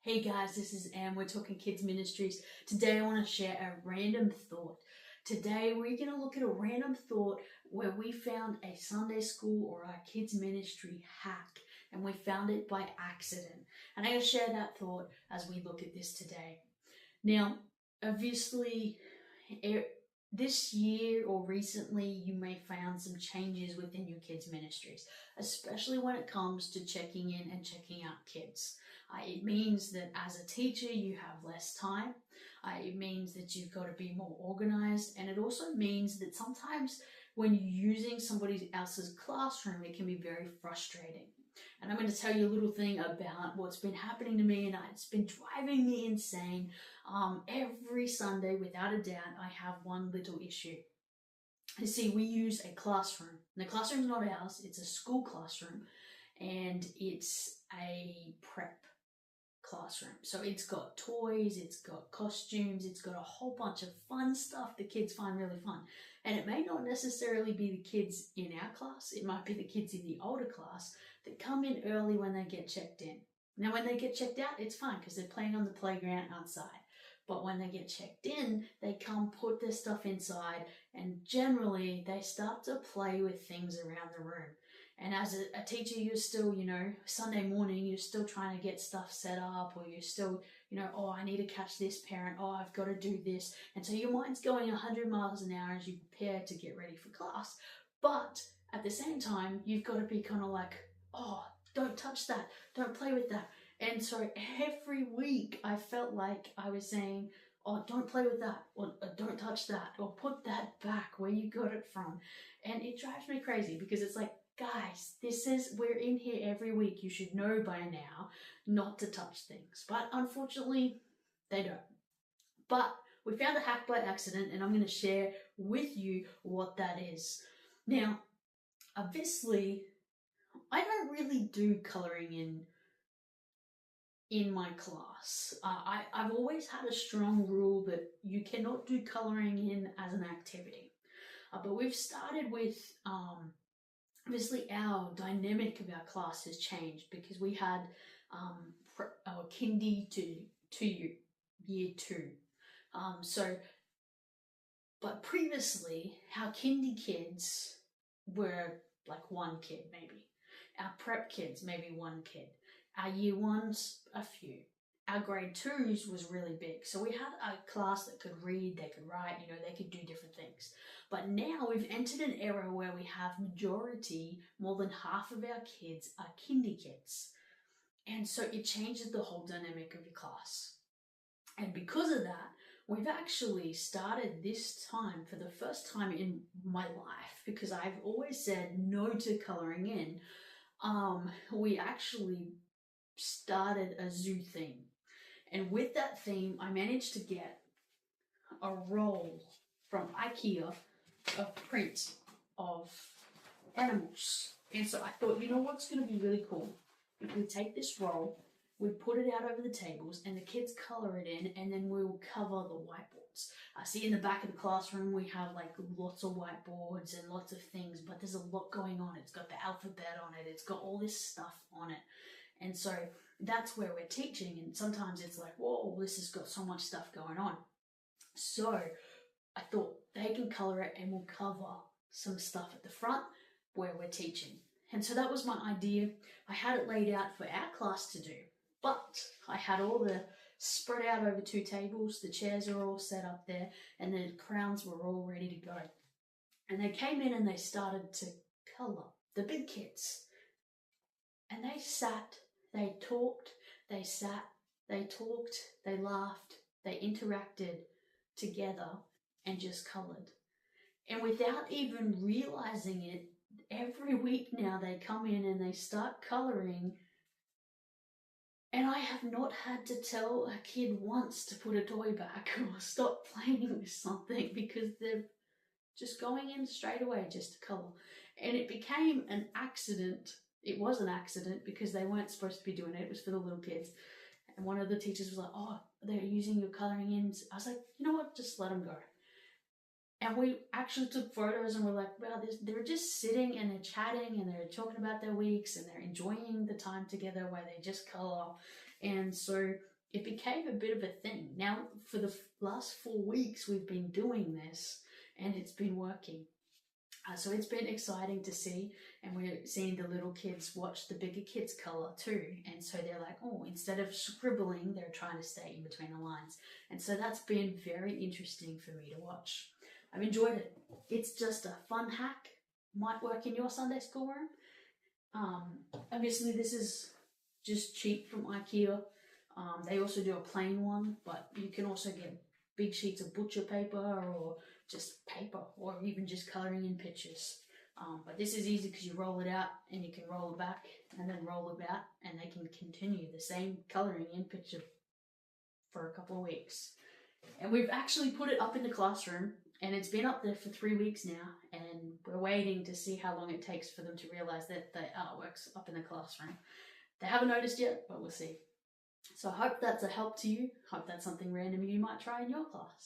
Hey guys, this is Anne. We're talking Kids Ministries. Today I want to share a random thought. Today we're going to look at a random thought where we found a Sunday school or our kids ministry hack, and we found it by accident. And I'm going to share that thought as we look at this today. Now, obviously, this year or recently you may found some changes within your kids ministries, especially when it comes to checking in and checking out kids. It means that as a teacher you have less time. It means that you've got to be more organized, and it also means that sometimes when you're using somebody else's classroom it can be very frustrating. And I'm going to tell you a little thing about what's been happening to me, and it's been driving me insane. Every Sunday, without a doubt, I have one little issue. You see, we use a classroom. And the classroom's not ours, it's a school classroom, and it's a prep classroom. So it's got toys, it's got costumes, it's got a whole bunch of fun stuff the kids find really fun. And it may not necessarily be the kids in our class, it might be the kids in the older class that come in early when they get checked in. Now when they get checked out, it's fine because they're playing on the playground outside. But when they get checked in, they come put their stuff inside, and generally they start to play with things around the room. And as a teacher, you're still, Sunday morning, you're still trying to get stuff set up, or you're still, oh, I need to catch this parent, oh, I've got to do this. And so your mind's going 100 miles an hour as you prepare to get ready for class. But at the same time, you've got to be kind of like, oh, don't touch that, don't play with that. And so every week I felt like I was saying, oh, don't play with that, or don't touch that, or put that back where you got it from. And it drives me crazy because it's like, guys, we're in here every week. You should know by now not to touch things. But unfortunately, they don't. But we found a hack by accident, and I'm going to share with you what that is. Now, obviously, I don't really do colouring in my class. I've always had a strong rule that you cannot do colouring in as an activity. But we've started with... Obviously, our dynamic of our class has changed because we had our kindy to year 2. But previously, our kindy kids were like one kid maybe. Our prep kids, maybe one kid. Our year 1s, a few. Our grade 2s was really big. So we had a class that could read, they could write, they could do different things. But now we've entered an era where we have majority, more than half of our kids are kindy kids. And so it changes the whole dynamic of your class. And because of that, we've actually started this time for the first time in my life, because I've always said no to colouring in, we actually started a zoo theme. And with that theme, I managed to get a roll from IKEA of print of animals. And so I thought, what's going to be really cool? If we take this roll, we put it out over the tables, and the kids colour it in, and then we'll cover the whiteboards. I see in the back of the classroom we have like lots of whiteboards and lots of things, but there's a lot going on. It's got the alphabet on it. It's got all this stuff on it. And so that's where we're teaching, and sometimes it's like, whoa, this has got so much stuff going on. So I thought they can colour it, and we'll cover some stuff at the front where we're teaching. And so that was my idea. I had it laid out for our class to do, but I had all the spread out over 2 tables. The chairs are all set up there, and the crowns were all ready to go. And they came in and they started to colour, the big kids. And they sat, they talked, they sat, they talked, they laughed, they interacted together and just coloured. And without even realising it, every week now they come in and they start colouring, and I have not had to tell a kid once to put a toy back or stop playing with something, because they're just going in straight away just to colour. And it became an accident. It was an accident because they weren't supposed to be doing it. It was for the little kids. And one of the teachers was like, oh, they're using your colouring ins. I was like, you know what, just let them go. And we actually took photos, and we're like, wow, they're just sitting and they're chatting and they're talking about their weeks and they're enjoying the time together where they just colour. And so it became a bit of a thing. Now, for the last 4 weeks, we've been doing this and it's been working. So it's been exciting to see, and we're seeing the little kids watch the bigger kids colour too. And so they're like, oh, instead of scribbling, they're trying to stay in between the lines. And so that's been very interesting for me to watch. I've enjoyed it. It's just a fun hack. Might work in your Sunday school room. Obviously, this is just cheap from IKEA. They also do a plain one, but you can also get big sheets of butcher paper or just paper, or even just colouring in pictures. But this is easy because you roll it out and you can roll it back and then roll it back, and they can continue the same colouring in picture for a couple of weeks. And we've actually put it up in the classroom, and it's been up there for 3 weeks now, and we're waiting to see how long it takes for them to realise that the artwork's up in the classroom. They haven't noticed yet, but we'll see. So I hope that's a help to you. Hope that's something random you might try in your class.